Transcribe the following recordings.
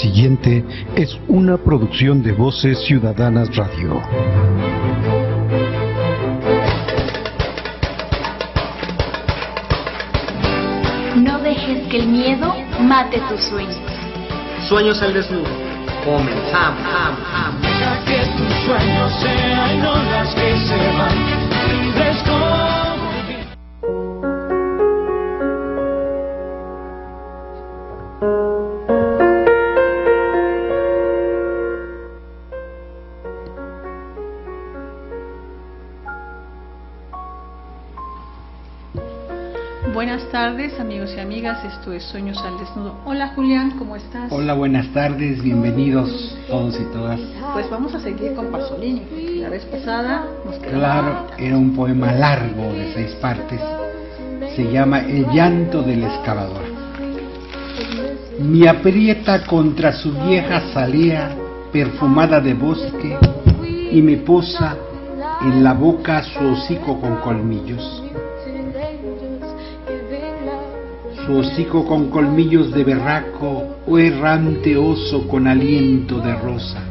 siguiente es una producción de Voces Ciudadanas Radio. No dejes que el miedo mate tus sueños. Sueños al desnudo. Comenzamos. Deja que tus sueños sean olas que se van libres como el viento. Buenas tardes, amigos y amigas, esto es Sueños al Desnudo. Hola Julián, ¿cómo estás? Hola, buenas tardes, bienvenidos todos y todas. Pues vamos a seguir con Pasolini, porque la vez pasada nos quedamos. Claro, era un poema largo de 6 partes, se llama El llanto de la excavadora. Me aprieta contra su vieja salea perfumada de bosque y me posa en la boca su hocico con colmillos. Su hocico con colmillos de berraco o errante oso con aliento de rosa.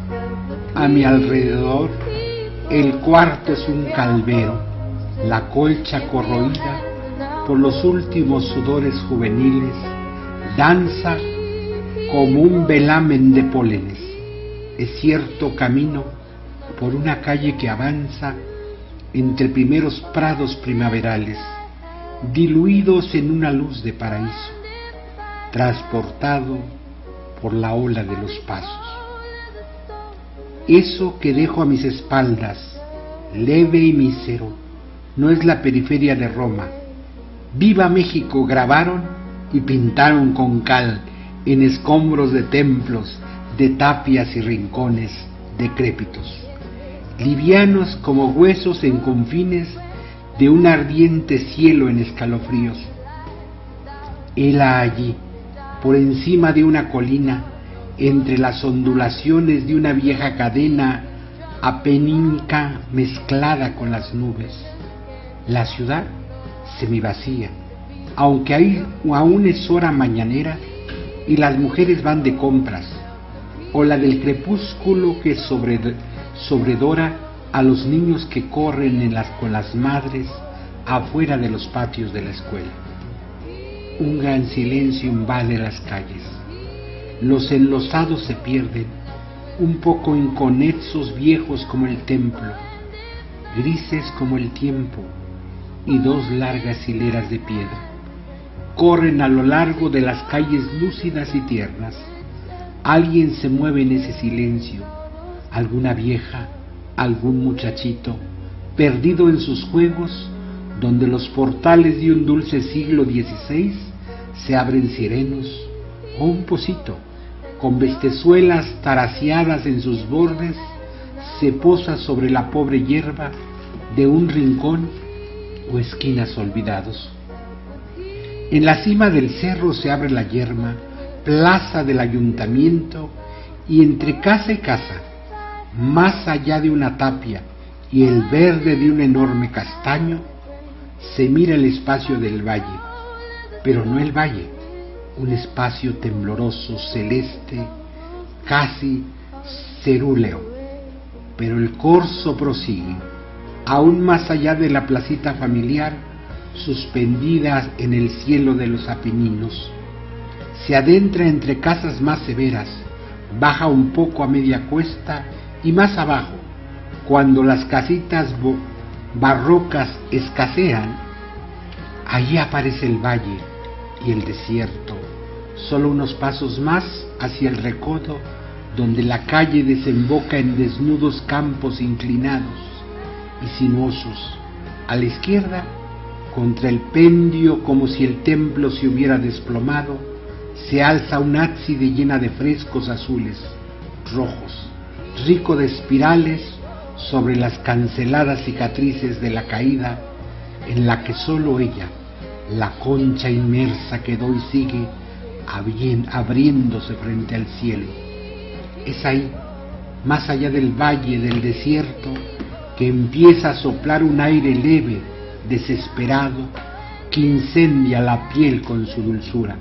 A mi alrededor el cuarto es un calvero, la colcha corroída por los últimos sudores juveniles danza como un velamen de pólenes. Es cierto camino por una calle que avanza entre primeros prados primaverales, diluidos en una luz de paraíso, transportado por la ola de los pasos. Eso que dejo a mis espaldas, leve y mísero, no es la periferia de Roma. Viva México grabaron y pintaron con cal en escombros de templos, de tapias y rincones decrépitos, livianos como huesos en confines de un ardiente cielo en escalofríos. Hela allí, por encima de una colina, entre las ondulaciones de una vieja cadena apenínica mezclada con las nubes. La ciudad semivacía, aunque aún es hora mañanera y las mujeres van de compras, o la del crepúsculo que sobredora a los niños que corren con las madres afuera de los patios de la escuela. Un gran silencio invade las calles. Los enlosados se pierden, un poco inconexos, viejos como el templo, grises como el tiempo, y 2 largas hileras de piedra. Corren a lo largo de las calles lúcidas y tiernas. Alguien se mueve en ese silencio, alguna vieja, algún muchachito, perdido en sus juegos, donde los portales de un dulce siglo XVI se abren serenos, o un pocito, con bestezuelas taraseadas en sus bordes, se posa sobre la pobre hierba de un rincón o esquinas olvidados. En la cima del cerro se abre la yerma, plaza del ayuntamiento, y entre casa y casa, más allá de una tapia y el verde de un enorme castaño, se mira el espacio del valle, pero no el valle, un espacio tembloroso, celeste, casi cerúleo. Pero el corso prosigue, aún más allá de la placita familiar, suspendida en el cielo de los Apeninos. Se adentra entre casas más severas, baja un poco a media cuesta, y más abajo, cuando las casitas barrocas escasean, allí aparece el valle y el desierto, solo unos pasos más hacia el recodo donde la calle desemboca en desnudos campos inclinados y sinuosos. A la izquierda, contra el pendio como si el templo se hubiera desplomado, se alza un ábside llena de frescos azules, rojos, rico de espirales sobre las canceladas cicatrices de la caída, en la que solo ella, la concha inmersa, quedó y sigue abriéndose frente al cielo. Es ahí, más allá del valle, del desierto, que empieza a soplar un aire leve, desesperado, que incendia la piel con su dulzura.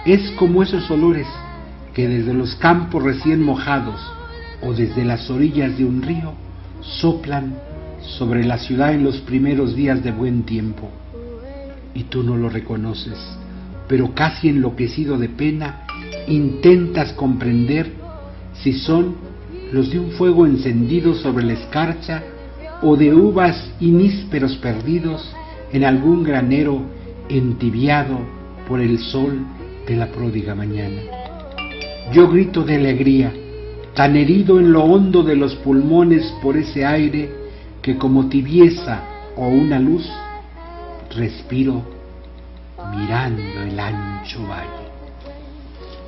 Es como esos olores que desde los campos recién mojados o desde las orillas de un río soplan sobre la ciudad en los primeros días de buen tiempo. Y tú no lo reconoces, pero casi enloquecido de pena, intentas comprender si son los de un fuego encendido sobre la escarcha o de uvas y nísperos perdidos en algún granero entibiado por el sol de la pródiga mañana. Yo grito de alegría, tan herido en lo hondo de los pulmones por ese aire que como tibieza o una luz respiro mirando el ancho valle.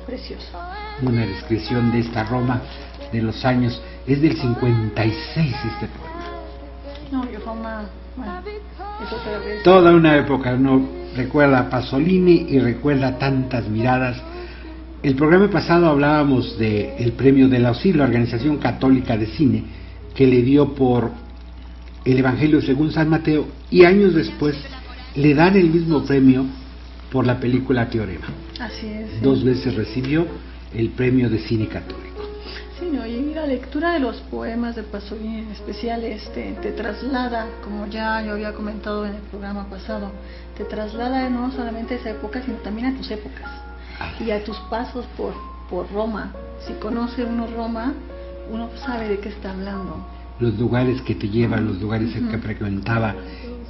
Precioso. Una descripción de esta Roma de los años, es del 56 este poema. No, yo Roma, bueno, eso otra vez. Toda una época, uno recuerda a Pasolini y recuerda tantas miradas. El programa pasado hablábamos del premio de la OCI, la Organización Católica de Cine, que le dio por el Evangelio según San Mateo, y años después le dan el mismo premio por la película Teorema. Así es. Sí. 2 veces recibió el premio de cine católico. Sí, no, y la lectura de los poemas de Pasolini en especial te traslada, como ya yo había comentado en el programa pasado, te traslada no solamente a esa época, sino también a tus épocas y a tus pasos por Roma. Si conoce uno Roma, uno sabe de qué está hablando. Los lugares que te llevan, los lugares que frecuentaba,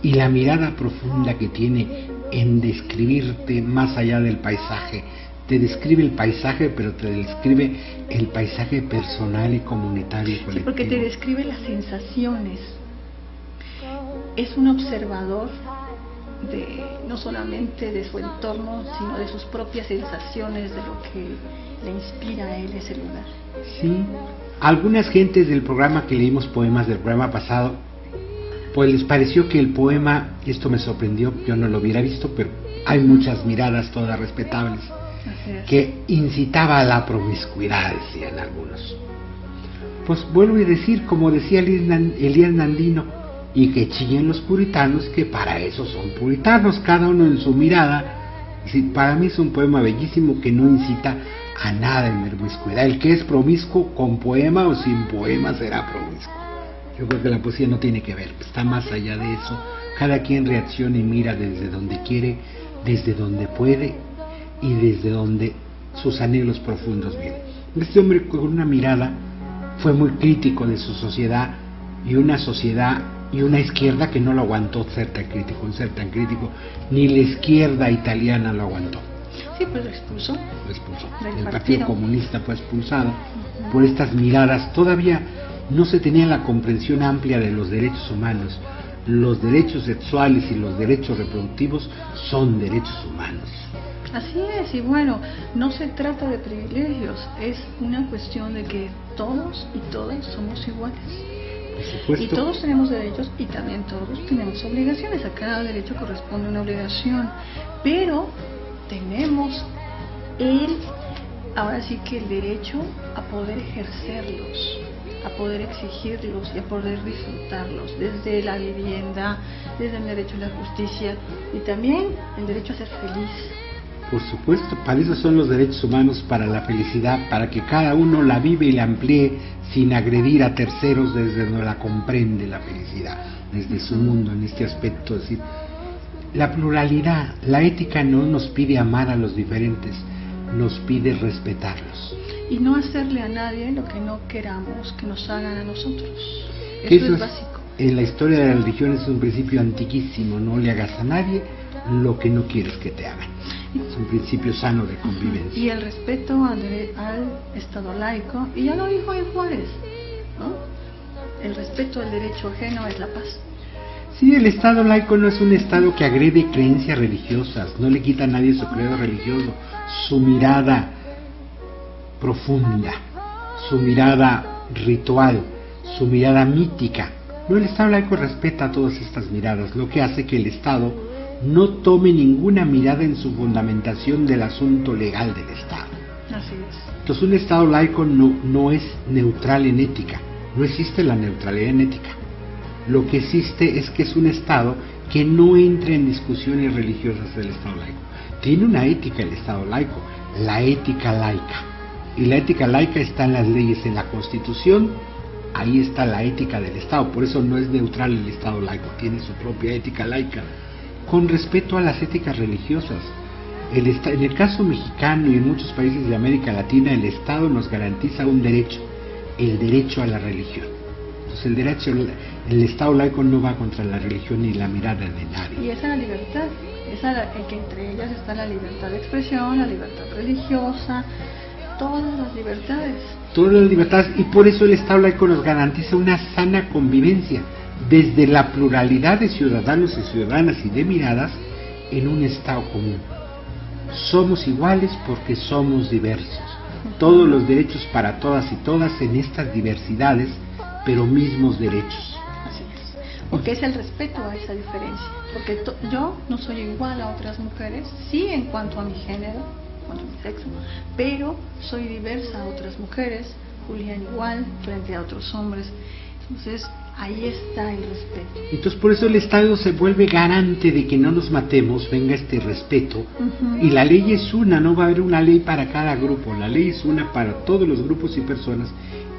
y la mirada profunda que tiene en describirte más allá del paisaje. Te describe el paisaje, pero te describe el paisaje personal y comunitario y colectivo. Sí, porque te describe las sensaciones. Es un observador no solamente de su entorno, sino de sus propias sensaciones, de lo que le inspira a él ese lugar. Sí, algunas gentes del programa que leímos poemas del programa pasado, pues les pareció que el poema, esto me sorprendió, yo no lo hubiera visto, pero hay muchas miradas todas respetables, que incitaba a la promiscuidad, decían algunos. Pues vuelvo a decir, como decía Elías Nandino, y que chillen los puritanos, que para eso son puritanos, cada uno en su mirada. Para mí es un poema bellísimo que no incita a nada en promiscuidad. El que es promiscuo con poema o sin poema será promiscuo. Yo creo que la poesía no tiene que ver, está más allá de eso. Cada quien reacciona y mira desde donde quiere, desde donde puede y desde donde sus anhelos profundos vienen. Este hombre con una mirada fue muy crítico de su sociedad, y una sociedad y una izquierda que no lo aguantó ser tan crítico, ni la izquierda italiana lo aguantó. Sí, pues lo expulsó. El Partido Comunista fue expulsado por estas miradas. Todavía no se tenía la comprensión amplia de los derechos humanos. Los derechos sexuales y los derechos reproductivos son derechos humanos. Así es, y bueno, no se trata de privilegios, es una cuestión de que todos y todas somos iguales. Y todos tenemos derechos y también todos tenemos obligaciones. A cada derecho corresponde una obligación, pero tenemos ahora sí que el derecho a poder ejercerlos, a poder exigirlos y a poder disfrutarlos, desde la vivienda, desde el derecho a la justicia y también el derecho a ser feliz. Por supuesto, para eso son los derechos humanos, para la felicidad, para que cada uno la vive y la amplíe sin agredir a terceros desde donde la comprende la felicidad, desde su mundo en este aspecto. Es decir, la pluralidad, la ética no nos pide amar a los diferentes, nos pide respetarlos. Y no hacerle a nadie lo que no queramos que nos hagan a nosotros. Eso es básico. En la historia de la religión es un principio antiquísimo, no le hagas a nadie lo que no quieres que te hagan. Es un principio sano de convivencia. Y el respeto al Estado laico, y ya lo dijo en Juárez, ¿no? El respeto al derecho ajeno es la paz. Sí, el Estado laico no es un Estado que agrede creencias religiosas, no le quita a nadie su credo religioso, su mirada profunda, su mirada ritual, su mirada mítica. No, el Estado laico respeta todas estas miradas, lo que hace que el Estado no tome ninguna mirada en su fundamentación del asunto legal del Estado. Así es. Entonces un Estado laico no es neutral en ética, no existe la neutralidad en ética. Lo que existe es que es un Estado que no entra en discusiones religiosas del Estado laico. Tiene una ética el Estado laico, la ética laica. Y la ética laica está en las leyes, en la Constitución, ahí está la ética del Estado. Por eso no es neutral el Estado laico, tiene su propia ética laica, con respeto a las éticas religiosas. En el caso mexicano y en muchos países de América Latina, el Estado nos garantiza un derecho, el derecho a la religión. Entonces el Estado laico no va contra la religión ni la mirada de nadie. Y esa es la libertad, que entre ellas está la libertad de expresión, la libertad religiosa, todas las libertades. Todas las libertades, y por eso el Estado laico nos garantiza una sana convivencia, desde la pluralidad de ciudadanos y ciudadanas y de miradas, en un Estado común. Somos iguales porque somos diversos. Todos los derechos para todas y todas en estas diversidades, pero mismos derechos. Así es, porque es el respeto a esa diferencia, porque yo no soy igual a otras mujeres, sí en cuanto a mi género, en cuanto a mi sexo, pero soy diversa a otras mujeres, Julián igual frente a otros hombres. Entonces ahí está el respeto. Entonces por eso el Estado se vuelve garante de que no nos matemos, venga este respeto. Y la ley es una, no va a haber una ley para cada grupo, la ley es una para todos los grupos y personas,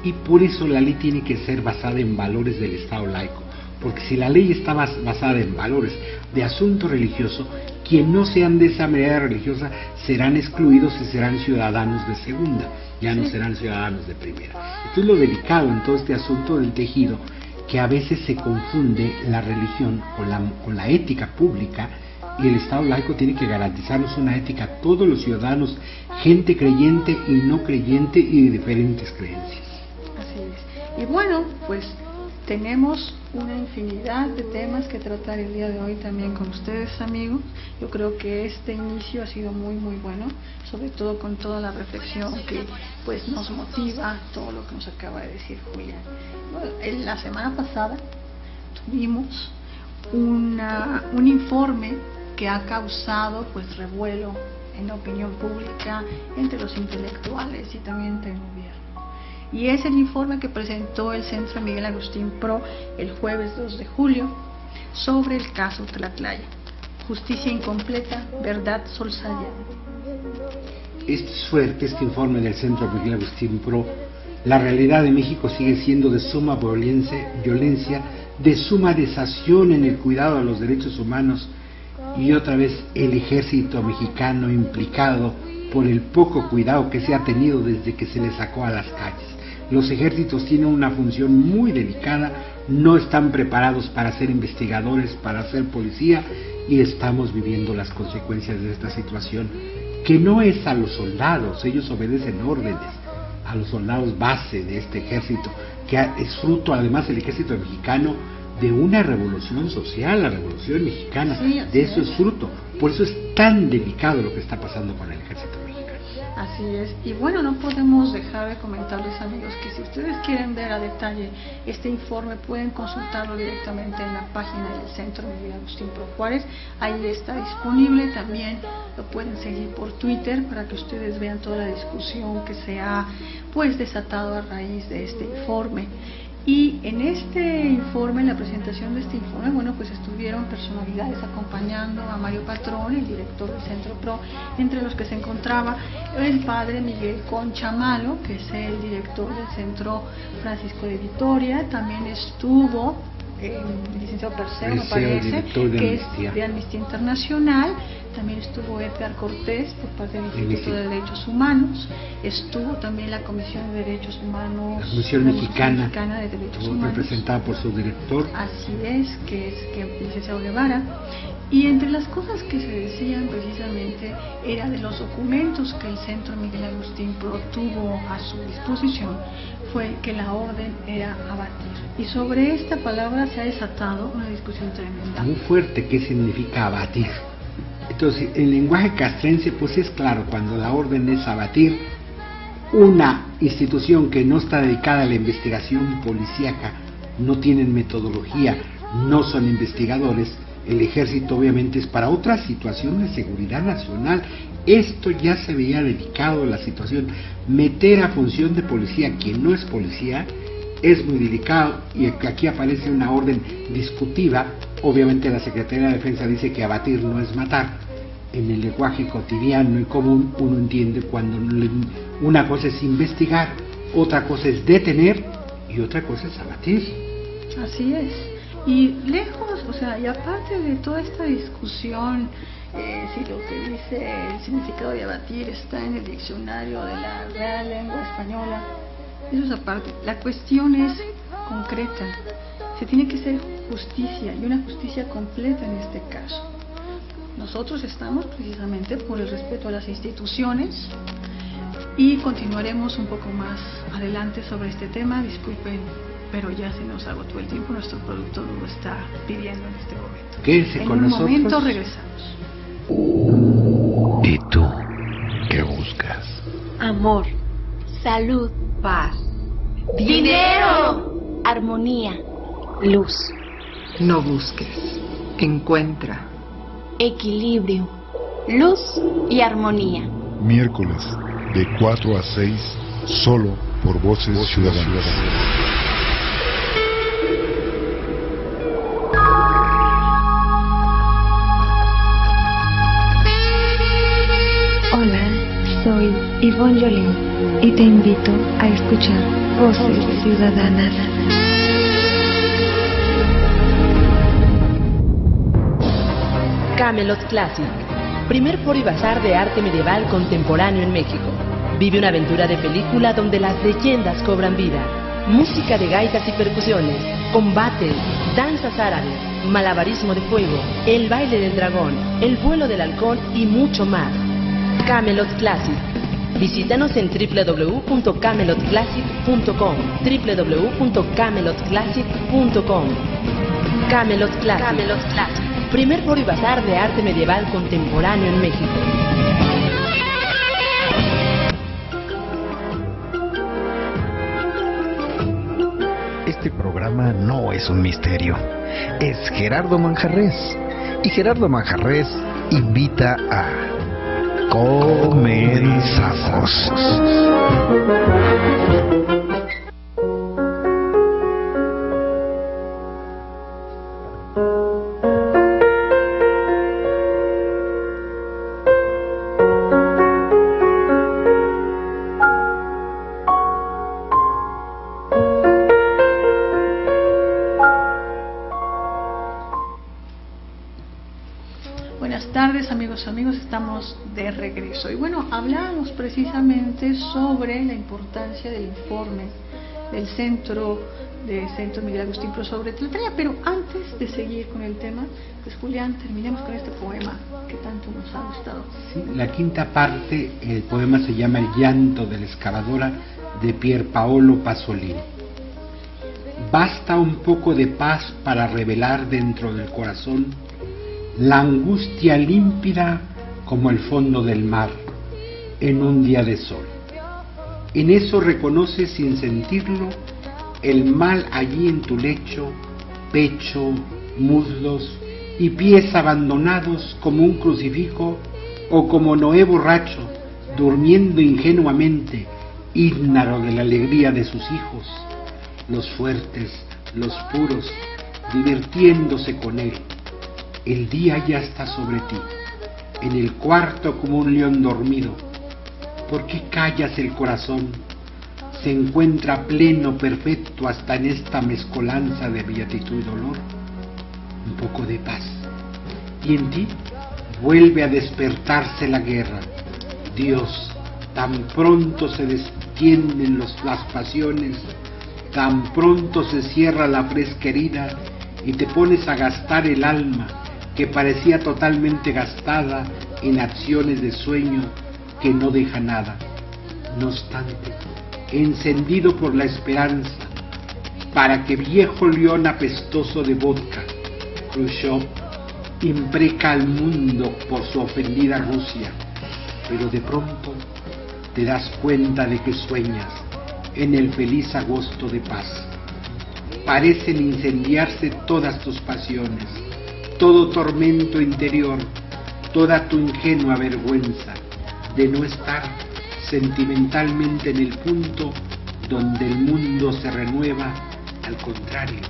y por eso la ley tiene que ser basada en valores del Estado laico, porque si la ley está basada en valores de asunto religioso, quien no sean de esa manera religiosa serán excluidos y serán ciudadanos de segunda, ya no serán ciudadanos de primera. Esto es lo delicado en todo este asunto del tejido, que a veces se confunde la religión con la ética pública, y el Estado laico tiene que garantizarnos una ética a todos los ciudadanos, gente creyente y no creyente y de diferentes creencias. Así es. Y bueno, pues tenemos una infinidad de temas que tratar el día de hoy también con ustedes, amigos. Yo creo que este inicio ha sido muy muy bueno, sobre todo con toda la reflexión que pues nos motiva, todo lo que nos acaba de decir Julián. Bueno, la semana pasada tuvimos un informe que ha causado pues revuelo en la opinión pública, entre los intelectuales y también entre el gobierno. Y es el informe que presentó el Centro Miguel Agustín Pro el jueves 2 de julio sobre el caso Tlatlaya. Justicia incompleta, verdad solsaya. Es fuerte este informe del Centro Miguel Agustín Pro. La realidad de México sigue siendo de suma violencia, de suma desación en el cuidado de los derechos humanos, y otra vez el ejército mexicano implicado por el poco cuidado que se ha tenido desde que se le sacó a las calles. Los ejércitos tienen una función muy delicada, no están preparados para ser investigadores, para ser policía, y estamos viviendo las consecuencias de esta situación, que no es a los soldados, ellos obedecen órdenes, a los soldados base de este ejército, que es fruto además el ejército mexicano de una revolución social, la revolución mexicana, sí, de eso es fruto. Por eso es tan delicado lo que está pasando con el ejército mexicano. Así es, y bueno, no podemos dejar de comentarles, amigos, que si ustedes quieren ver a detalle este informe, pueden consultarlo directamente en la página del Centro Miguel Agustín Pro Juárez, ahí está disponible. También lo pueden seguir por Twitter para que ustedes vean toda la discusión que se ha pues desatado a raíz de este informe. Y en este informe, en la presentación de este informe, bueno, pues estuvieron personalidades acompañando a Mario Patrón, el director del Centro Pro, entre los que se encontraba el padre Miguel Concha Malo, que es el director del Centro Francisco de Vitoria. También estuvo el licenciado Perseo, me parece, que es de Amnistía Internacional. También estuvo Edgar Cortés por parte del Instituto de Derechos Humanos. Estuvo también la Comisión de Derechos Humanos, la Comisión Mexicana de Derechos Humanos, representada por su director. Así es, que es el licenciado Guevara. Y entre las cosas que se decían precisamente era de los documentos que el Centro Miguel Agustín Pro tuvo a su disposición, fue que la orden era abatir. Y sobre esta palabra se ha desatado una discusión tremenda. Muy fuerte, ¿qué significa abatir? Entonces, en lenguaje castrense, pues es claro, cuando la orden es abatir, una institución que no está dedicada a la investigación policíaca, no tienen metodología, no son investigadores. El ejército obviamente es para otra situación de seguridad nacional. Esto ya se veía delicado, la situación. Meter a función de policía quien no es policía es muy delicado, y aquí aparece una orden discutiva. Obviamente la Secretaría de Defensa dice que abatir no es matar, en el lenguaje cotidiano y común uno entiende cuando una cosa es investigar, otra cosa es detener y otra cosa es abatir. Así es. Y lejos, o sea, y aparte de toda esta discusión, si lo que dice el significado de abatir está en el diccionario de la Real Lengua Española, eso es aparte. La cuestión es concreta. Se tiene que hacer justicia, y una justicia completa en este caso. Nosotros estamos precisamente por el respeto a las instituciones y continuaremos un poco más adelante sobre este tema. Disculpen, pero ya se nos agotó el tiempo, nuestro productor lo está pidiendo en este momento. Quédense con nosotros. En un momento regresamos. ¿Y tú qué buscas? Amor, salud, paz, dinero, armonía, luz, No busques, encuentra. equilibrio, luz y armonía. Miércoles de 4 a 6, solo por Voces Ciudadanas. Hola, soy Yvonne Jolín y te invito a escuchar Voces Ciudadanas. Camelot Classic, primer foro y bazar de arte medieval contemporáneo en México. Vive una aventura de película donde las leyendas cobran vida. Música de gaitas y percusiones, combates, danzas árabes, malabarismo de fuego, el baile del dragón, el vuelo del halcón y mucho más. Camelot Classic. Visítanos en www.camelotclassic.com, www.camelotclassic.com. Camelot Classic. Camelot Classic. Primer foro y bazar de arte medieval contemporáneo en México. Este programa no es un misterio, es Gerardo Manjarrés. Y Gerardo Manjarrés invita a Comenzamos. Amigos, estamos de regreso y bueno, hablábamos precisamente sobre la importancia del informe del Centro Miguel Agustín Pro sobre Tlatlaya, pero antes de seguir con el tema, pues Julián, terminemos con este poema que tanto nos ha gustado. Sí, la quinta parte, el poema se llama El llanto de la excavadora, de Pier Paolo Pasolini. Basta un poco de paz para revelar dentro del corazón la angustia límpida como el fondo del mar en un día de sol. En eso reconoces sin sentirlo el mal allí en tu lecho, pecho, muslos y pies abandonados como un crucifijo o como Noé borracho, durmiendo ingenuamente, ignaro de la alegría de sus hijos, los fuertes, los puros, divirtiéndose con él. El día ya está sobre ti, en el cuarto como un león dormido. ¿Por qué callas el corazón? Se encuentra pleno, perfecto, hasta en esta mezcolanza de beatitud y dolor. Un poco de paz. Y en ti vuelve a despertarse la guerra. Dios, tan pronto se destienden las pasiones, tan pronto se cierra la fresca herida y te pones a gastar el alma, que parecía totalmente gastada en acciones de sueño que no deja nada. No obstante, encendido por la esperanza, para que viejo león apestoso de vodka, Khrushchev, impreca al mundo por su ofendida Rusia, pero de pronto te das cuenta de que sueñas en el feliz agosto de paz. Parecen incendiarse todas tus pasiones, todo tormento interior, toda tu ingenua vergüenza de no estar sentimentalmente en el punto donde el mundo se renueva. Al contrario,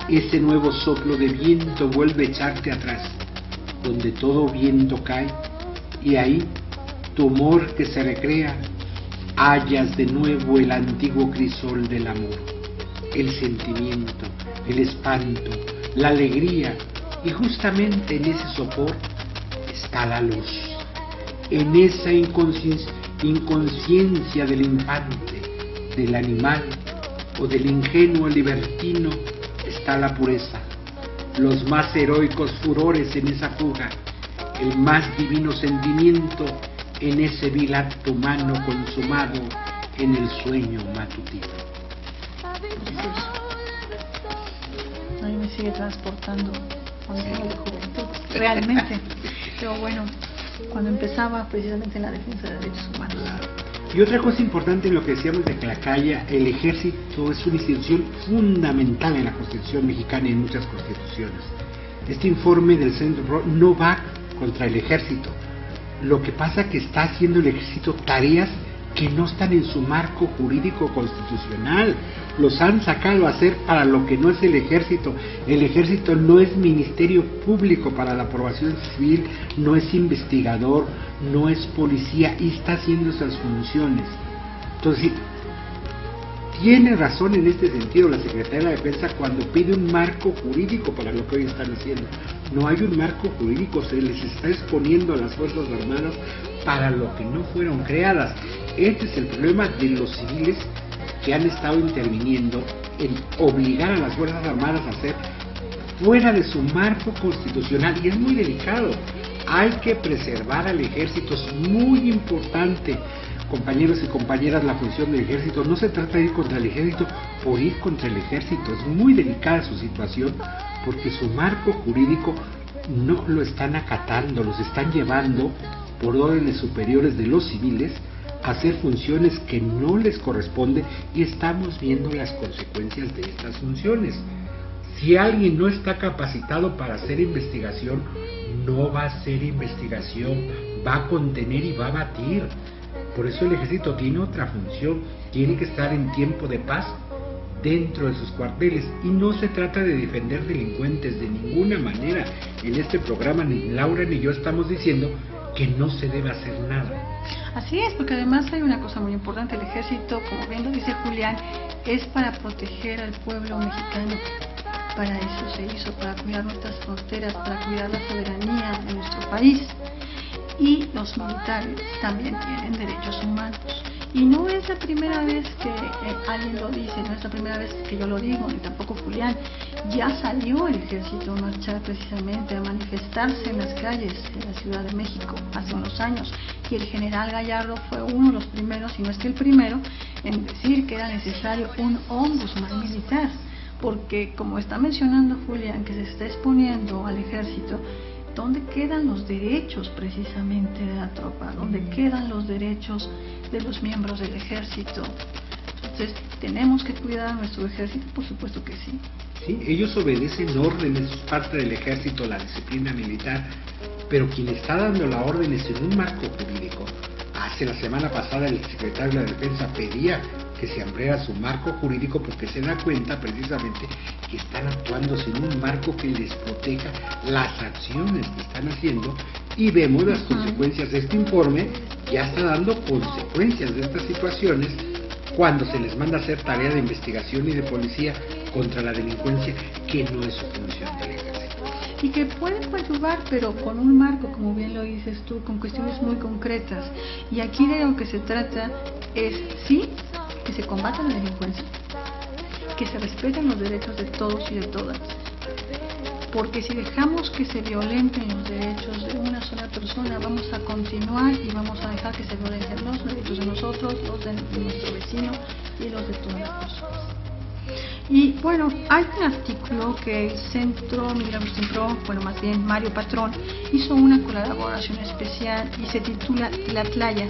ese nuevo soplo de viento vuelve a echarte atrás, donde todo viento cae y ahí, tu humor que se recrea, hallas de nuevo el antiguo crisol del amor, el sentimiento, el espanto, la alegría, y justamente en ese sopor está la luz. En esa inconsciencia del infante, del animal o del ingenuo libertino está la pureza, los más heroicos furores en esa fuga, el más divino sentimiento en ese vil acto humano consumado en el sueño matutino. A mí me sigue transportando a mi juventud, realmente. Pero bueno, cuando empezaba precisamente en la defensa de derechos humanos. Y otra cosa importante en lo que decíamos de Tlatlaya, el ejército es una institución fundamental en la Constitución mexicana y en muchas constituciones. Este informe del Centro no va contra el ejército. Lo que pasa es que está haciendo el ejército tareas que no están en su marco jurídico constitucional. Los han sacado a hacer para lo que no es el ejército. El ejército no es ministerio público para la aprobación civil, no es investigador, no es policía, y está haciendo esas funciones. Entonces, tiene razón en este sentido la Secretaría de la Defensa cuando pide un marco jurídico para lo que hoy están haciendo. No hay un marco jurídico, se les está exponiendo a las Fuerzas Armadas para lo que no fueron creadas. Este es el problema de los civiles que han estado interviniendo en obligar a las Fuerzas Armadas a hacer fuera de su marco constitucional, y es muy delicado. Hay que preservar al ejército, es muy importante, compañeros y compañeras, la función del ejército. No se trata de ir contra el ejército por ir contra el ejército, es muy delicada su situación porque su marco jurídico no lo están acatando, los están llevando por órdenes superiores de los civiles a hacer funciones que no les corresponde, y estamos viendo las consecuencias de estas funciones. Si alguien no está capacitado para hacer investigación, no va a hacer investigación, va a contener y va a batir. Por eso el ejército tiene otra función, tiene que estar en tiempo de paz dentro de sus cuarteles, y no se trata de defender delincuentes de ninguna manera. En este programa ni Laura ni yo estamos diciendo que no se debe hacer nada. Así es, porque además hay una cosa muy importante: el ejército, como bien lo dice Julián, es para proteger al pueblo mexicano. Para eso se hizo, para cuidar nuestras fronteras, para cuidar la soberanía de nuestro país. Y los militares también tienen derechos humanos. Y no es la primera vez que alguien lo dice, no es la primera vez que yo lo digo, ni tampoco Julián. Ya salió el ejército a marchar precisamente, a manifestarse en las calles de la Ciudad de México hace unos años. Y el general Gallardo fue uno de los primeros, si no es que el primero, en decir que era necesario un ombudsman militar. Porque, como está mencionando Julián, que se está exponiendo al ejército, ¿dónde quedan los derechos precisamente de la tropa? ¿Dónde quedan los derechos de los miembros del ejército? Entonces, ¿tenemos que cuidar a nuestro ejército? Por supuesto que sí. Sí, ellos obedecen órdenes, es parte del ejército, la disciplina militar, pero quien está dando la orden es en un marco jurídico. Hace la semana pasada el secretario de la Defensa pedía que se ampliara su marco jurídico porque se da cuenta precisamente que están actuando sin un marco que les proteja las acciones que están haciendo, y vemos las consecuencias de este informe. Ya está dando consecuencias de estas situaciones cuando se les manda a hacer tarea de investigación y de policía contra la delincuencia, que no es su función del ejército. Y que pueden coadyuvar, pero con un marco, como bien lo dices tú, con cuestiones muy concretas. Y aquí de lo que se trata es, sí, que se combata la delincuencia, que se respeten los derechos de todos y de todas. Porque si dejamos que se violenten los derechos de una sola persona, vamos a continuar y vamos a dejar que se violenten los derechos de nosotros, los de nuestro vecino y los de todas las personas. Y bueno, hay un artículo que el Centro Migratorio Centro, bueno, más bien Mario Patrón, hizo una colaboración especial y se titula Tlatlaya,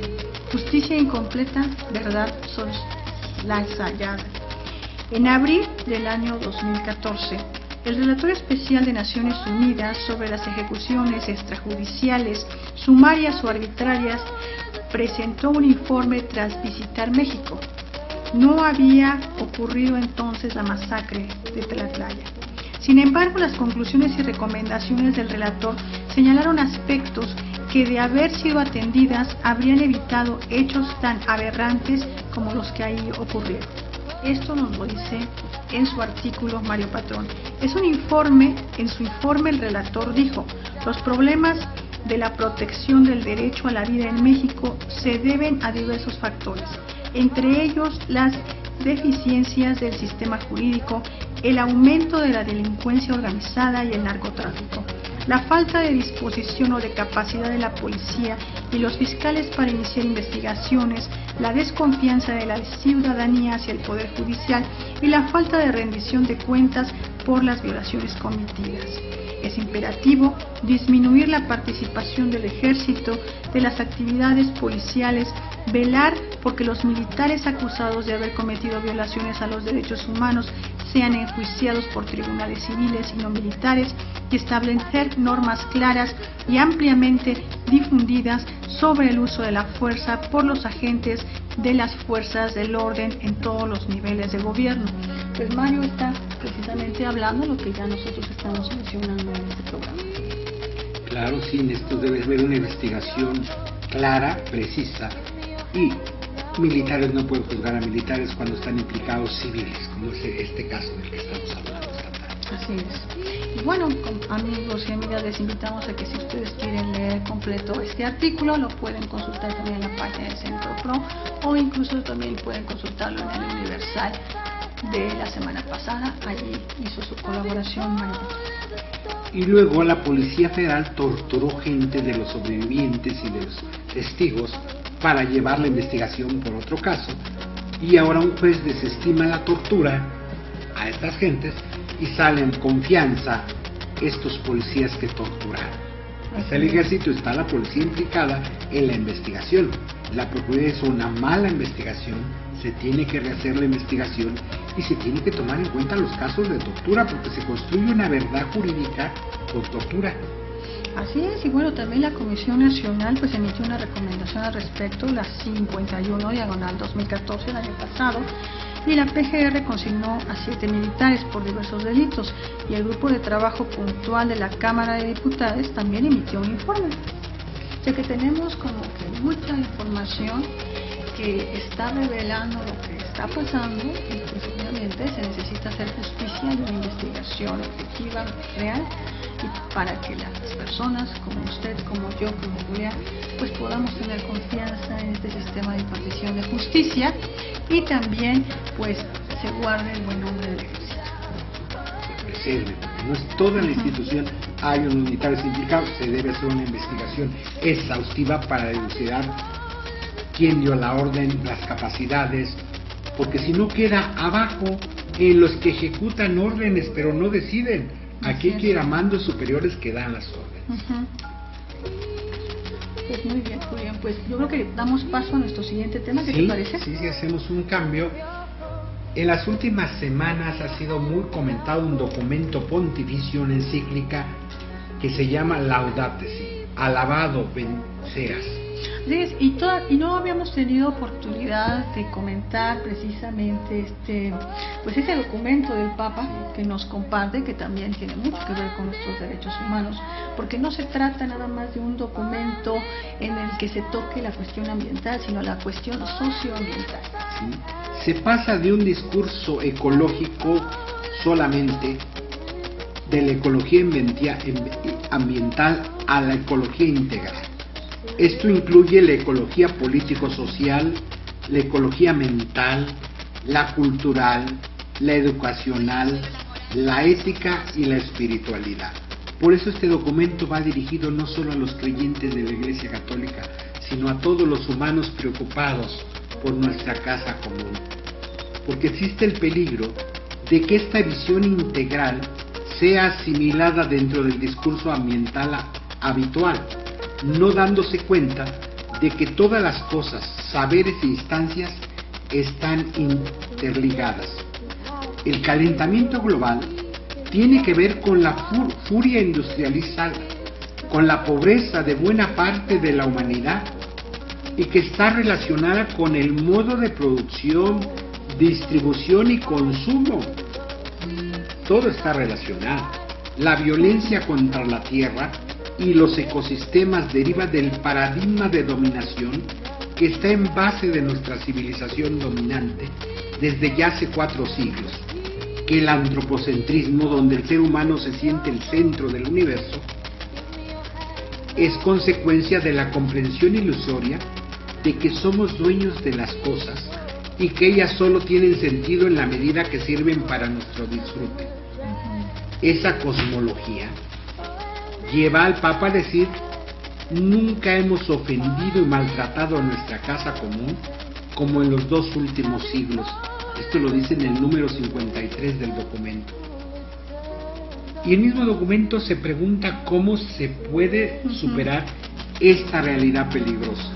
Justicia Incompleta, Verdad Soslayada. En abril del año 2014, el Relator Especial de Naciones Unidas sobre las ejecuciones extrajudiciales, sumarias o arbitrarias, presentó un informe tras visitar México. No había ocurrido entonces la masacre de Tlatlaya. Sin embargo, las conclusiones y recomendaciones del relator señalaron aspectos que de haber sido atendidas habrían evitado hechos tan aberrantes como los que ahí ocurrieron. Esto nos lo dice en su artículo Mario Patrón. En su informe el relator dijo: los problemas de la protección del derecho a la vida en México se deben a diversos factores, entre ellos las deficiencias del sistema jurídico, el aumento de la delincuencia organizada y el narcotráfico, la falta de disposición o de capacidad de la policía y los fiscales para iniciar investigaciones, la desconfianza de la ciudadanía hacia el Poder Judicial y la falta de rendición de cuentas por las violaciones cometidas. Es imperativo disminuir la participación del ejército de las actividades policiales, velar porque los militares acusados de haber cometido violaciones a los derechos humanos sean enjuiciados por tribunales civiles y no militares, y establecer normas claras y ampliamente difundidas sobre el uso de la fuerza por los agentes de las fuerzas del orden en todos los niveles de gobierno. Pues Mario está precisamente hablando lo que ya nosotros estamos mencionando en este programa. Claro, sí, en esto debe haber una investigación clara, precisa, y militares no pueden juzgar a militares cuando están implicados civiles, como es este caso del que estamos hablando esta tarde. Así es. Y bueno, amigos y amigas, les invitamos a que si ustedes quieren leer completo este artículo, lo pueden consultar también en la página del Centro Pro, o incluso también pueden consultarlo en el Universal de la semana pasada. Allí hizo su colaboración Mario. Y luego la Policía Federal torturó gente de los sobrevivientes y de los testigos para llevar la investigación por otro caso, y ahora un juez desestima la tortura a estas gentes y salen en confianza estos policías que torturaron. Está el ejército, está la policía implicada en la investigación. La Procuraduría hizo una mala investigación, se tiene que rehacer la investigación y se tiene que tomar en cuenta los casos de tortura, porque se construye una verdad jurídica con tortura. Así es, y bueno, también la Comisión Nacional pues emitió una recomendación al respecto, la 51/2014 del año pasado, y la PGR consignó a 7 militares por diversos delitos, y el grupo de trabajo puntual de la Cámara de Diputados también emitió un informe. O sea que tenemos como que mucha información que está revelando lo que está pasando, y pues obviamente se necesita hacer justicia y una investigación objetiva, real, y para que las personas como usted, como yo, como Julián, pues podamos tener confianza en este sistema de impartición de justicia, y también pues se guarde el buen nombre del ejército. Preserve, no es toda la institución, hay unos militares implicados, se debe hacer una investigación exhaustiva para dilucidar quién dio la orden, las capacidades, porque si no queda abajo en los que ejecutan órdenes pero no deciden. Aquí hay que ir a mandos superiores que dan las órdenes. Pues muy bien, Julián, pues yo creo que damos paso a nuestro siguiente tema, ¿qué te parece? Sí, hacemos un cambio. En las últimas semanas ha sido muy comentado un documento pontificio, una encíclica que se llama Laudate Si, alabado seas. Y no habíamos tenido oportunidad de comentar precisamente ese documento del Papa que nos comparte, que también tiene mucho que ver con nuestros derechos humanos, porque no se trata nada más de un documento en el que se toque la cuestión ambiental, sino la cuestión socioambiental. Sí. Se pasa de un discurso ecológico solamente, de la ecología ambiental a la ecología integral. Esto incluye la ecología político-social, la ecología mental, la cultural, la educacional, la ética y la espiritualidad. Por eso este documento va dirigido no solo a los creyentes de la Iglesia Católica, sino a todos los humanos preocupados por nuestra casa común. Porque existe el peligro de que esta visión integral sea asimilada dentro del discurso ambiental habitual, no dándose cuenta de que todas las cosas, saberes e instancias están interligadas. El calentamiento global tiene que ver con la furia industrializada, con la pobreza de buena parte de la humanidad, y que está relacionada con el modo de producción, distribución y consumo. Todo está relacionado. La violencia contra la tierra y los ecosistemas deriva del paradigma de dominación que está en base de nuestra civilización dominante desde ya hace 4 siglos, que el antropocentrismo, donde el ser humano se siente el centro del universo, es consecuencia de la comprensión ilusoria de que somos dueños de las cosas y que ellas solo tienen sentido en la medida que sirven para nuestro disfrute. Esa cosmología lleva al Papa a decir: nunca hemos ofendido y maltratado a nuestra casa común como en los 2 últimos siglos. Esto lo dice en el número 53 del documento. Y el mismo documento se pregunta cómo se puede superar esta realidad peligrosa.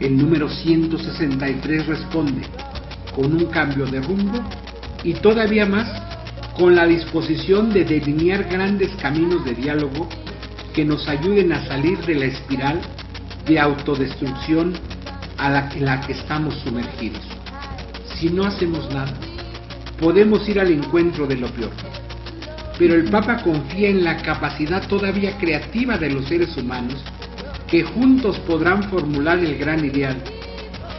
El número 163 responde con un cambio de rumbo y todavía más con la disposición de delinear grandes caminos de diálogo que nos ayuden a salir de la espiral de autodestrucción en la que estamos sumergidos. Si no hacemos nada, podemos ir al encuentro de lo peor. Pero el Papa confía en la capacidad todavía creativa de los seres humanos que juntos podrán formular el gran ideal,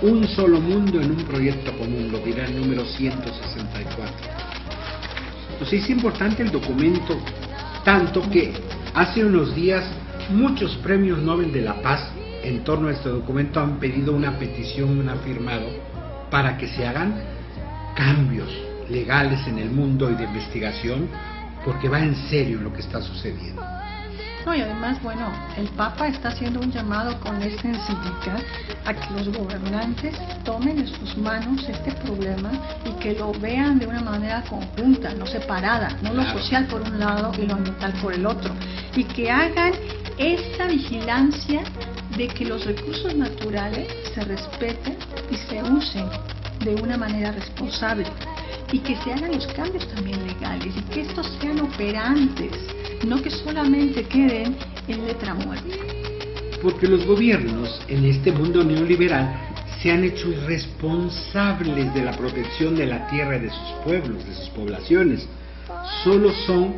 un solo mundo en un proyecto común, lo dirá el número 164. Entonces es importante el documento, tanto que hace unos días muchos premios Nobel de la Paz en torno a este documento han pedido una petición, han firmado, para que se hagan cambios legales en el mundo y de investigación, porque va en serio lo que está sucediendo. No, y además, bueno, el Papa está haciendo un llamado con esta encíclica a que los gobernantes tomen en sus manos este problema y que lo vean de una manera conjunta, no separada, no lo social por un lado y lo ambiental por el otro, y que hagan esta vigilancia de que los recursos naturales se respeten y se usen de una manera responsable, y que se hagan los cambios también legales y que estos sean operantes, no que solamente queden en letra muerta. Porque los gobiernos en este mundo neoliberal se han hecho irresponsables de la protección de la tierra y de sus pueblos, de sus poblaciones. Solo son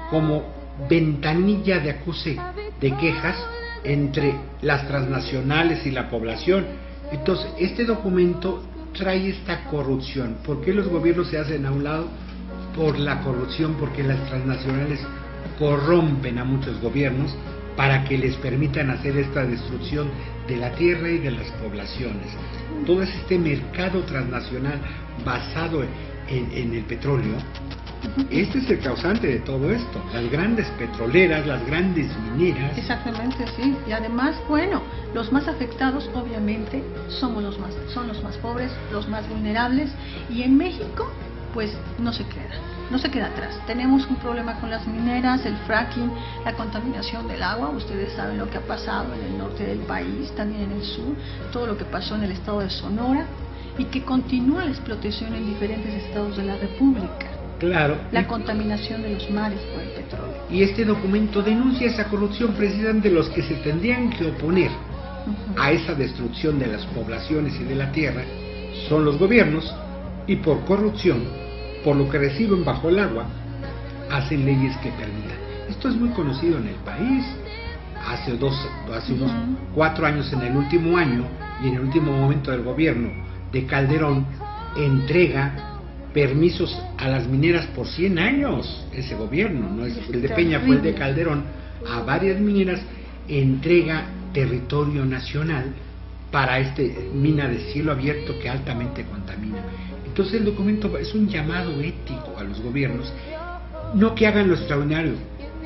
como ventanilla de acuse, de quejas entre las transnacionales y la población. Entonces, este documento trae esta corrupción. ¿Por qué los gobiernos se hacen a un lado? Por la corrupción, porque las transnacionales corrompen a muchos gobiernos para que les permitan hacer esta destrucción de la tierra y de las poblaciones. Todo este mercado transnacional basado en el petróleo, este es el causante de todo esto. Las grandes petroleras, las grandes mineras. Exactamente, sí. Y además, bueno, los más afectados obviamente son los más pobres, los más vulnerables, y en México pues no se queda atrás. Tenemos un problema con las mineras, el fracking, la contaminación del agua. Ustedes saben lo que ha pasado en el norte del país, también en el sur, todo lo que pasó en el estado de Sonora, y que continúa la explotación en diferentes estados de la República. Claro. La contaminación de los mares por el petróleo. Y este documento denuncia esa corrupción. Precisamente los que se tendrían que oponer a esa destrucción de las poblaciones y de la tierra son los gobiernos, y por corrupción, por lo que reciben bajo el agua, hacen leyes que permitan. Esto es muy conocido en el país. Hace unos 4 años, en el último año y en el último momento del gobierno de Calderón, entrega permisos a las mineras por 100 años. Ese gobierno, no es el de Peña, fue el de Calderón. A varias mineras entrega territorio nacional para mina de cielo abierto que altamente contamina. Entonces el documento es un llamado ético a los gobiernos, no que hagan lo extraordinario,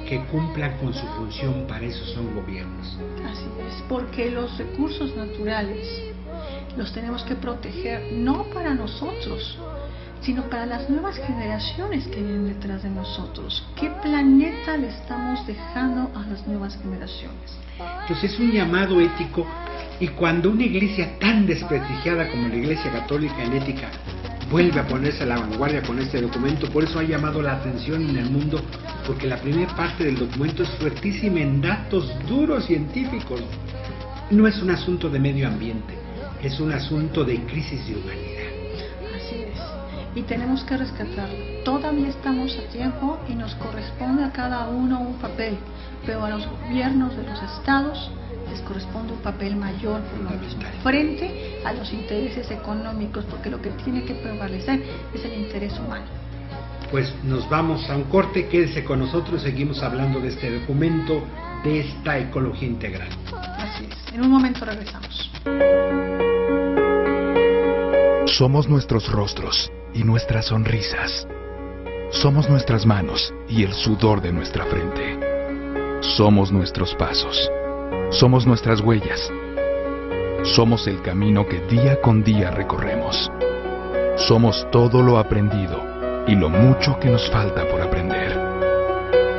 que cumplan con su función. Para eso son gobiernos. Así es, porque los recursos naturales los tenemos que proteger, no para nosotros, sino para las nuevas generaciones que vienen detrás de nosotros. ¿Qué planeta le estamos dejando a las nuevas generaciones? Entonces es un llamado ético, y cuando una iglesia tan desprestigiada como la Iglesia Católica en ética vuelve a ponerse a la vanguardia con este documento, por eso ha llamado la atención en el mundo, porque la primera parte del documento es fuertísima en datos duros científicos. No es un asunto de medio ambiente, es un asunto de crisis de humanidad. Así es. y tenemos que rescatarlo. Todavía estamos a tiempo y nos corresponde a cada uno un papel, pero a los gobiernos de los estados les corresponde un papel mayor por lo mismo, frente a los intereses económicos, porque lo que tiene que prevalecer es el interés humano. Pues nos vamos a un corte, quédese con nosotros, seguimos hablando de este documento, de esta ecología integral. Así es, en un momento regresamos. Somos nuestros rostros y nuestras sonrisas. Somos nuestras manos y el sudor de nuestra frente. Somos nuestros pasos. Somos nuestras huellas. Somos el camino que día con día recorremos. Somos todo lo aprendido y lo mucho que nos falta por aprender.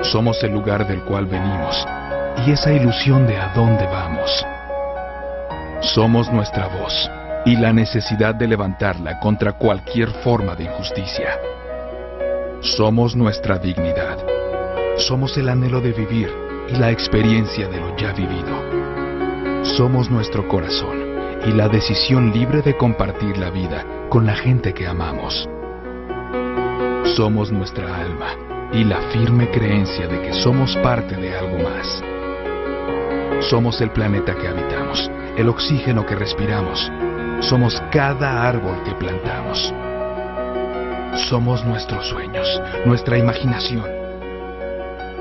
Somos el lugar del cual venimos y esa ilusión de a dónde vamos. Somos nuestra voz y la necesidad de levantarla contra cualquier forma de injusticia. Somos nuestra dignidad. Somos el anhelo de vivir y la experiencia de lo ya vivido. Somos nuestro corazón y la decisión libre de compartir la vida con la gente que amamos. Somos nuestra alma y la firme creencia de que somos parte de algo más. Somos el planeta que habitamos, el oxígeno que respiramos. Somos cada árbol que plantamos. Somos nuestros sueños, nuestra imaginación.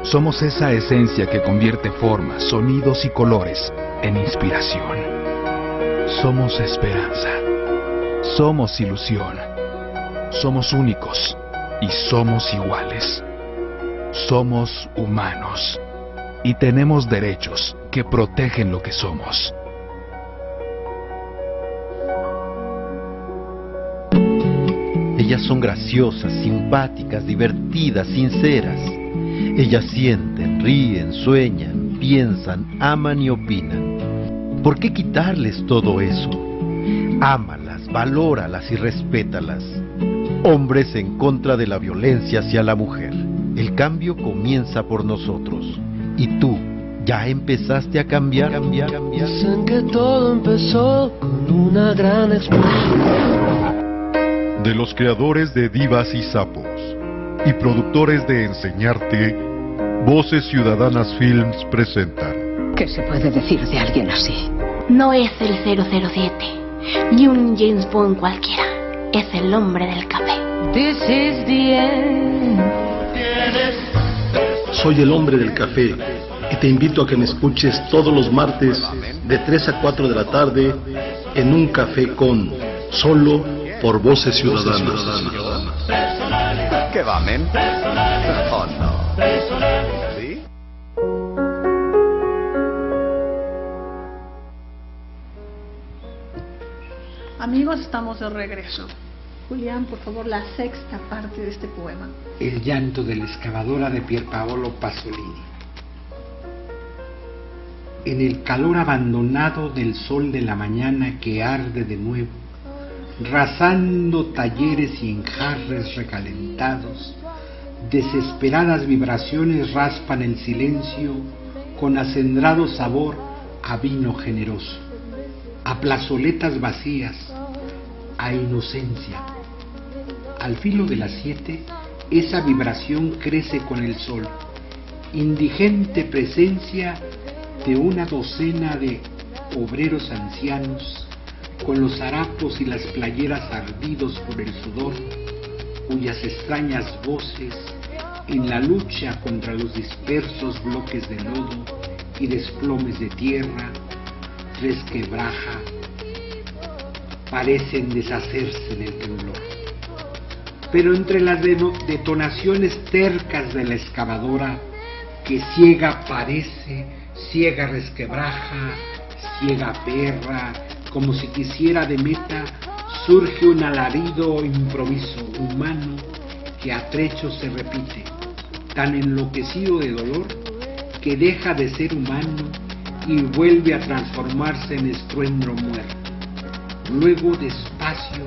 Somos esa esencia que convierte formas, sonidos y colores en inspiración. Somos esperanza. Somos ilusión. Somos únicos y somos iguales. Somos humanos y tenemos derechos que protegen lo que somos. Ellas son graciosas, simpáticas, divertidas, sinceras. Ellas sienten, ríen, sueñan, piensan, aman y opinan. ¿Por qué quitarles todo eso? Ámalas, valóralas y respétalas. Hombres en contra de la violencia hacia la mujer. El cambio comienza por nosotros. ¿Y tú ya empezaste a cambiar? Dicen que todo empezó con una gran explosión. De los creadores de Divas y Sapos y productores de Enseñarte, Voces Ciudadanas Films presentan. ¿Qué se puede decir de alguien así? No es el 007, ni un James Bond cualquiera. Es el hombre del café. This is the end. Soy el hombre del café y te invito a que me escuches todos los martes de 3 a 4 de la tarde en Un Café con, solo por Voces Ciudadanas. ¿Qué va, men? Oh, no. ¿Sí? Amigos, estamos de regreso. Julián, por favor, la sexta parte de este poema. El llanto de la excavadora de Pierpaolo Pasolini. En el calor abandonado del sol de la mañana que arde de nuevo, rasando talleres y enjarres recalentados, desesperadas vibraciones raspan el silencio con acendrado sabor a vino generoso, a plazoletas vacías, a inocencia. Al filo de las 7, esa vibración crece con el sol, indigente presencia de una docena de obreros ancianos con los harapos y las playeras ardidos por el sudor, cuyas extrañas voces en la lucha contra los dispersos bloques de lodo y desplomes de tierra, resquebraja, parecen deshacerse en el temblor. Pero entre las detonaciones tercas de la excavadora, que ciega parece, ciega resquebraja, ciega perra, como si quisiera de meta, surge un alarido improviso humano que a trechos se repite, tan enloquecido de dolor que deja de ser humano y vuelve a transformarse en estruendo muerto. Luego despacio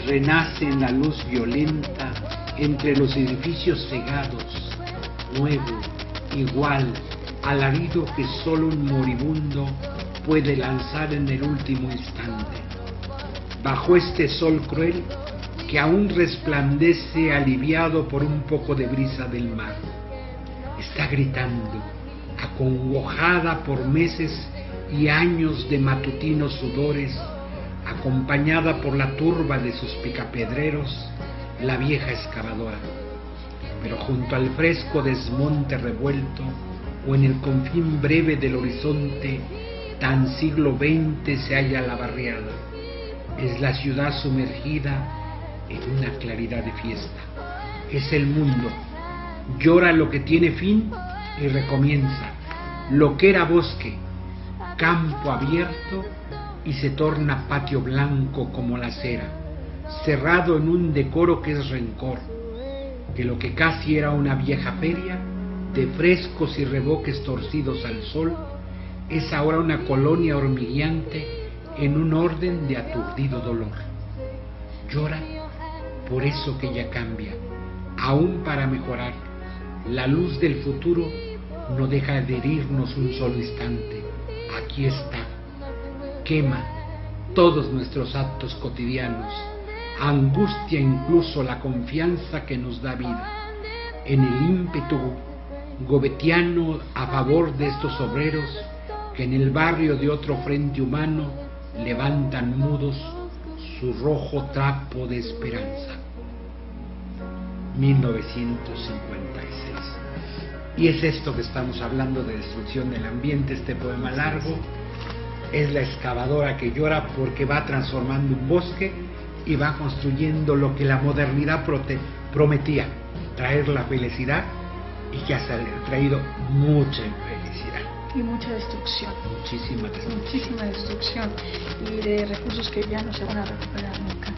renace en la luz violenta entre los edificios cegados, nuevo, igual, alarido que solo un moribundo puede lanzar en el último instante. Bajo este sol cruel que aún resplandece aliviado por un poco de brisa del mar. Está gritando, acongojada por meses y años de matutinos sudores, acompañada por la turba de sus picapedreros, la vieja excavadora. Pero junto al fresco desmonte revuelto, o en el confín breve del horizonte, tan siglo XX se halla la barriada. Es la ciudad sumergida en una claridad de fiesta. Es el mundo. Llora lo que tiene fin y recomienza. Lo que era bosque, campo abierto, y se torna patio blanco como la cera, cerrado en un decoro que es rencor, que lo que casi era una vieja feria de frescos y reboques torcidos al sol, es ahora una colonia hormigueante en un orden de aturdido dolor. Llora por eso que ya cambia, aún para mejorar. La luz del futuro no deja de herirnos un solo instante. Aquí está. Quema todos nuestros actos cotidianos, angustia incluso la confianza que nos da vida. En el ímpetu gobetiano a favor de estos obreros que en el barrio de otro frente humano levantan mudos su rojo trapo de esperanza. 1956. Y es esto que estamos hablando, de destrucción del ambiente. Este poema largo es la excavadora que llora porque va transformando un bosque y va construyendo lo que la modernidad prometía, traer la felicidad, y que ha traído mucha infelicidad. Y mucha destrucción. Muchísima destrucción. Muchísima destrucción. Y de recursos que ya no se van a recuperar nunca.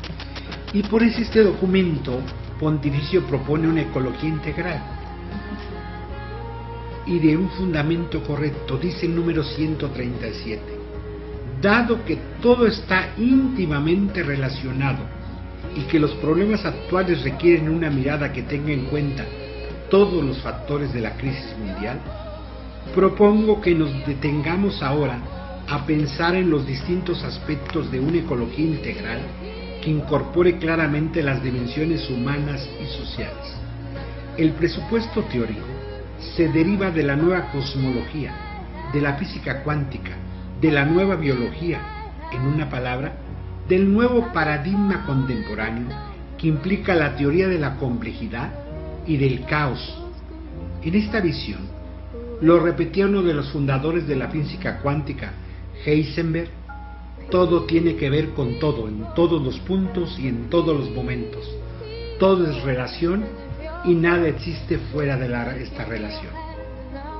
Y por eso este documento pontificio propone una ecología integral y de un fundamento correcto. Dice el número 137: dado que todo está íntimamente relacionado y que los problemas actuales requieren una mirada que tenga en cuenta todos los factores de la crisis mundial, propongo que nos detengamos ahora a pensar en los distintos aspectos de una ecología integral que incorpore claramente las dimensiones humanas y sociales. El presupuesto teórico se deriva de la nueva cosmología, de la física cuántica, de la nueva biología, en una palabra, del nuevo paradigma contemporáneo que implica la teoría de la complejidad y del caos. En esta visión, lo repetía uno de los fundadores de la física cuántica, Heisenberg: todo tiene que ver con todo, en todos los puntos y en todos los momentos. Todo es relación y nada existe fuera de esta relación.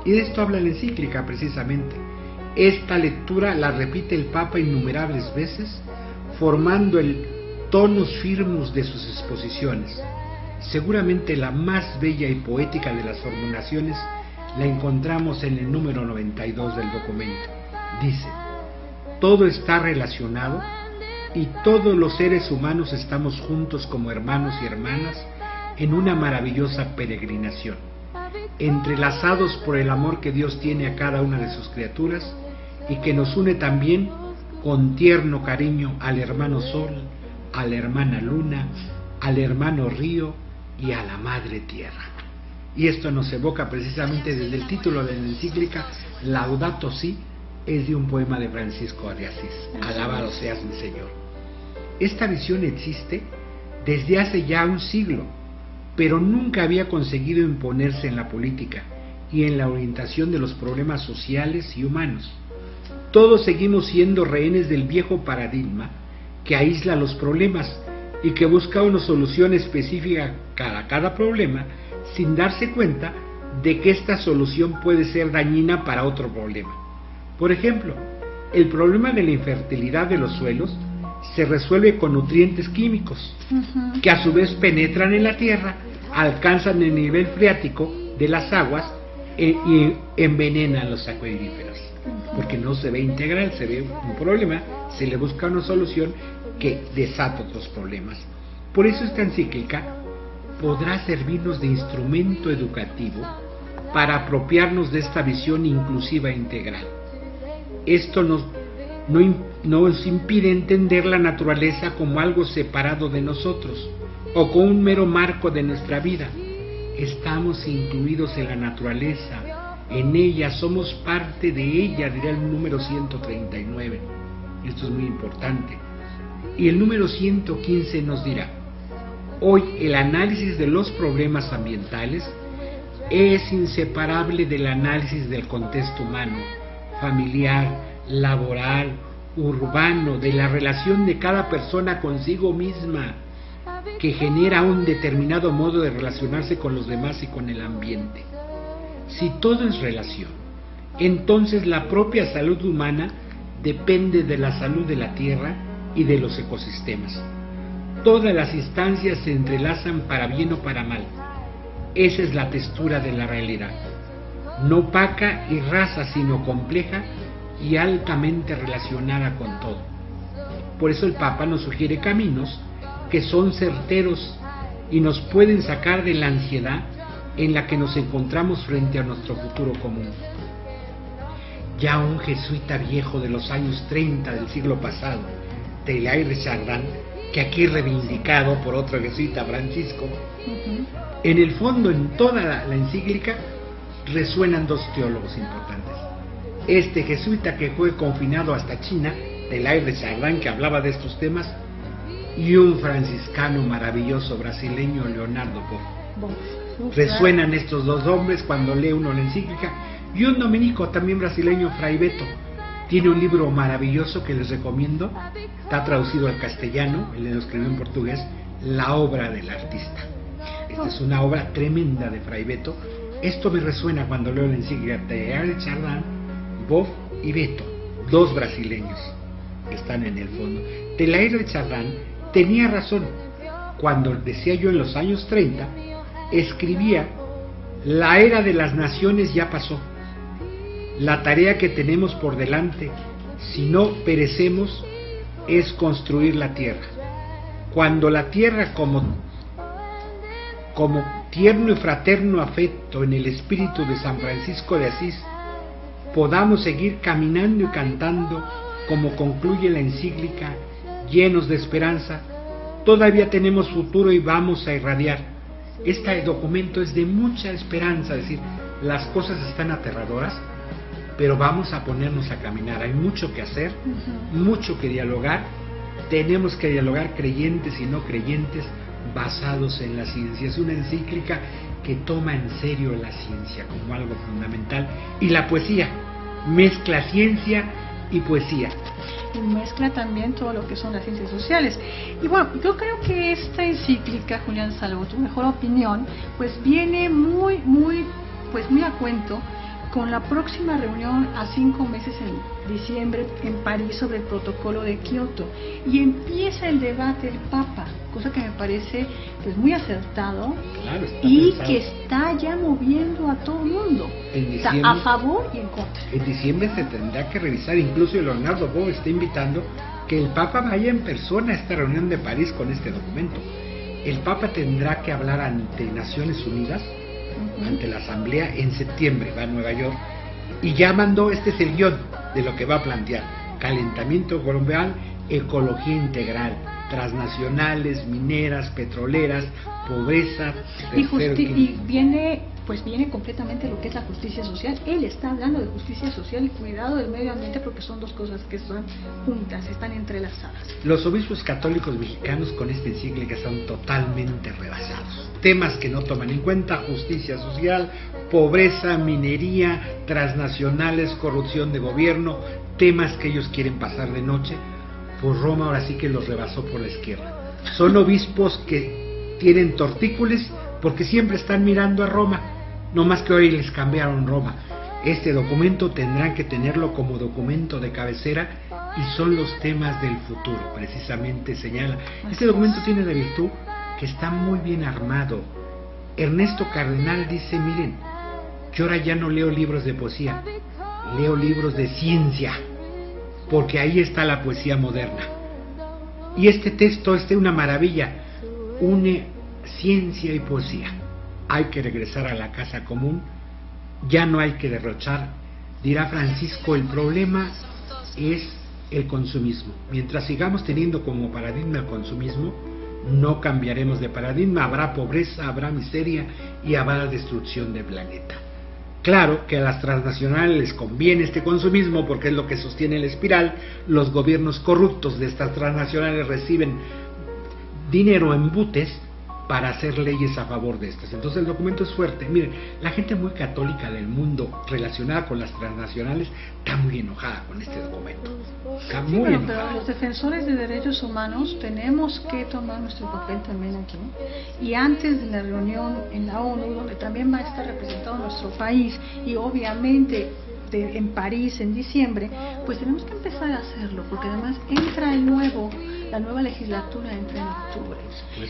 Y de esto habla la encíclica precisamente. Esta lectura la repite el Papa innumerables veces, formando el tonus firmus de sus exposiciones. Seguramente la más bella y poética de las formulaciones la encontramos en el número 92 del documento. Dice: todo está relacionado y todos los seres humanos estamos juntos como hermanos y hermanas en una maravillosa peregrinación, entrelazados por el amor que Dios tiene a cada una de sus criaturas y que nos une también con tierno cariño al hermano Sol, a la hermana Luna, al hermano Río y a la Madre Tierra. Y esto nos evoca precisamente desde el título de la encíclica, Laudato Si, es de un poema de Francisco de Asís: alabado seas mi Señor. Esta visión existe desde hace ya un siglo, pero nunca había conseguido imponerse en la política y en la orientación de los problemas sociales y humanos. Todos seguimos siendo rehenes del viejo paradigma que aísla los problemas y que busca una solución específica a cada problema, sin darse cuenta de que esta solución puede ser dañina para otro problema. Por ejemplo, el problema de la infertilidad de los suelos se resuelve con nutrientes químicos, que a su vez penetran en la tierra, alcanzan el nivel freático de las aguas y envenenan los acuíferos, porque no se ve integral, se ve un problema, se le busca una solución que desata otros problemas. Por eso esta encíclica podrá servirnos de instrumento educativo para apropiarnos de esta visión inclusiva e integral. Esto no nos impide entender la naturaleza como algo separado de nosotros, o con un mero marco de nuestra vida. Estamos incluidos en la naturaleza, en ella, somos parte de ella, dirá el número 139. Esto es muy importante. Y el número 115 nos dirá: hoy el análisis de los problemas ambientales es inseparable del análisis del contexto humano, familiar, laboral, urbano, de la relación de cada persona consigo misma, que genera un determinado modo de relacionarse con los demás y con el ambiente. Si todo es relación, entonces la propia salud humana depende de la salud de la tierra y de los ecosistemas. Todas las instancias se entrelazan para bien o para mal. Esa es la textura de la realidad, no opaca y rasa, sino compleja y altamente relacionada con todo. Por eso el Papa nos sugiere caminos que son certeros y nos pueden sacar de la ansiedad en la que nos encontramos frente a nuestro futuro común. Ya un jesuita viejo de los años 30 del siglo pasado, Teilhard de Chardin, que aquí es reivindicado por otro jesuita, Francisco, en el fondo, en toda la encíclica, resuenan dos teólogos importantes. Este jesuita que fue confinado hasta China, Teilhard de Chardin, que hablaba de estos temas, y un franciscano maravilloso brasileño, Leonardo Boff. Resuenan estos dos hombres cuando lee uno la encíclica, y un dominico también brasileño, Fray Beto. Tiene un libro maravilloso que les recomiendo, está traducido al castellano, él lo escribió en portugués, La obra del artista. Esta es una obra tremenda de Fray Beto. Esto me resuena cuando leo la encíclica de Chardin, Boff y Beto, dos brasileños que están en el fondo. Teilhard de Chardin tenía razón cuando, decía yo, en los años 30, escribía: la era de las naciones ya pasó. La tarea que tenemos por delante, si no perecemos, es construir la tierra. Cuando la tierra, como tierno y fraterno afecto en el espíritu de San Francisco de Asís, podamos seguir caminando y cantando, como concluye la encíclica, llenos de esperanza, todavía tenemos futuro y vamos a irradiar. Este documento es de mucha esperanza, es decir, las cosas están aterradoras, pero vamos a ponernos a caminar. Hay mucho que hacer, mucho que dialogar. Tenemos que dialogar, creyentes y no creyentes, basados en la ciencia. Es una encíclica que toma en serio la ciencia como algo fundamental, y la poesía, mezcla ciencia y poesía. Y mezcla también todo lo que son las ciencias sociales. Y bueno, yo creo que esta encíclica, Julián Salvo, tu mejor opinión, pues viene muy a cuento con la próxima reunión a 5 meses en diciembre en París sobre el protocolo de Kioto, y empieza el debate del Papa, cosa que me parece pues muy acertado, claro, y pensado, que está ya moviendo a todo el mundo, está a favor y en contra. En diciembre se tendrá que revisar, incluso Leonardo Boff está invitando que el Papa vaya en persona a esta reunión de París con este documento. El Papa tendrá que hablar ante Naciones Unidas, ante la Asamblea, en septiembre, va a Nueva York, y ya mandó, este es el guión de lo que va a plantear: calentamiento global, ecología integral, transnacionales, mineras, petroleras, pobreza, y viene completamente lo que es la justicia social. Él está hablando de justicia social y cuidado del medio ambiente, porque son dos cosas que están juntas, están entrelazadas. Los obispos católicos mexicanos con esta encíclica están totalmente rebasados. Temas que no toman en cuenta: justicia social, pobreza, minería, transnacionales, corrupción de gobierno, temas que ellos quieren pasar de noche. Pues Roma ahora sí que los rebasó por la izquierda. Son obispos que tienen tortícolis porque siempre están mirando a Roma, no más que hoy les cambiaron Roma. Este documento tendrán que tenerlo como documento de cabecera, y son los temas del futuro, precisamente señala. Este documento tiene la virtud que está muy bien armado. Ernesto Cardenal dice: miren, yo ahora ya no leo libros de poesía, leo libros de ciencia, porque ahí está la poesía moderna. Y este texto es una maravilla, une ciencia y poesía. Hay que regresar a la casa común, ya no hay que derrochar. Dirá Francisco: el problema es el consumismo. Mientras sigamos teniendo como paradigma el consumismo, no cambiaremos de paradigma, habrá pobreza, habrá miseria y habrá destrucción del planeta. Claro que a las transnacionales les conviene este consumismo porque es lo que sostiene la espiral. Los gobiernos corruptos de estas transnacionales reciben dinero en butes para hacer leyes a favor de estas. Entonces el documento es fuerte. Miren, la gente muy católica del mundo relacionada con las transnacionales está muy enojada con este documento. Está muy enojada. Pero los defensores de derechos humanos tenemos que tomar nuestro papel también aquí. Y antes de la reunión en la ONU, donde también va a estar representado nuestro país, y obviamente en París en diciembre, pues tenemos que empezar a hacerlo, porque además entra la nueva legislatura entra en octubre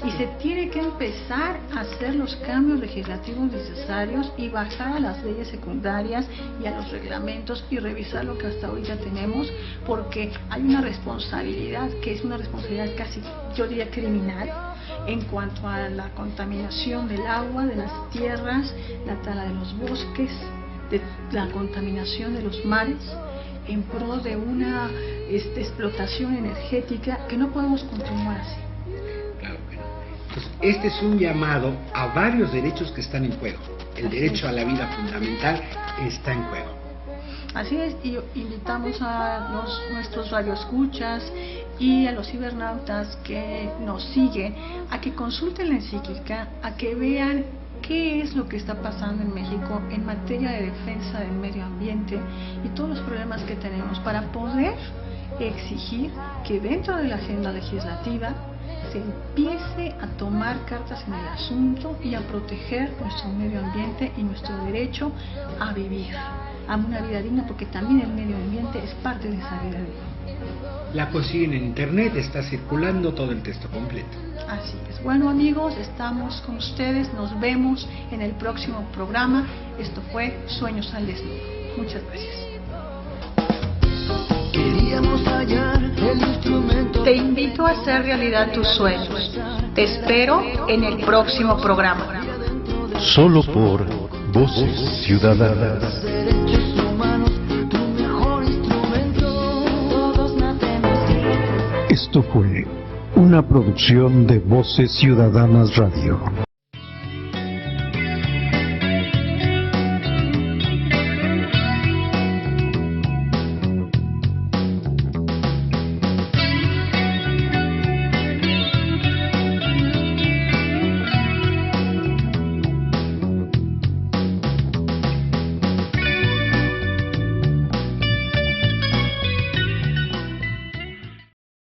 y se tiene que empezar a hacer los cambios legislativos necesarios y bajar a las leyes secundarias y a los reglamentos y revisar lo que hasta ahorita tenemos, porque hay una responsabilidad que es una responsabilidad casi, yo diría, criminal en cuanto a la contaminación del agua, de las tierras, la tala de los bosques, de la contaminación de los mares, en pro de una explotación energética que no podemos continuar así. Claro que no. Entonces, este es un llamado a varios derechos que están en juego. El derecho a la vida fundamental está en juego. Así es, y invitamos a nuestros radioescuchas y a los cibernautas que nos siguen a que consulten la encíclica, a que vean qué es lo que está pasando en México en materia de defensa del medio ambiente y todos los problemas que tenemos para poder exigir que dentro de la agenda legislativa se empiece a tomar cartas en el asunto y a proteger nuestro medio ambiente y nuestro derecho a vivir, a una vida digna, porque también el medio ambiente es parte de esa vida digna. La consiguen en internet, está circulando todo el texto completo. Así es. Bueno, amigos, estamos con ustedes, nos vemos en el próximo programa. Esto fue Sueños al Desnudo. Muchas gracias. Queríamos hallar el instrumento. Te invito a hacer realidad tus sueños. Te espero en el próximo programa. Solo por Voces Ciudadanas. Derechos humanos, tu mejor instrumento. Todos nacemos libres. Esto fue una producción de Voces Ciudadanas Radio.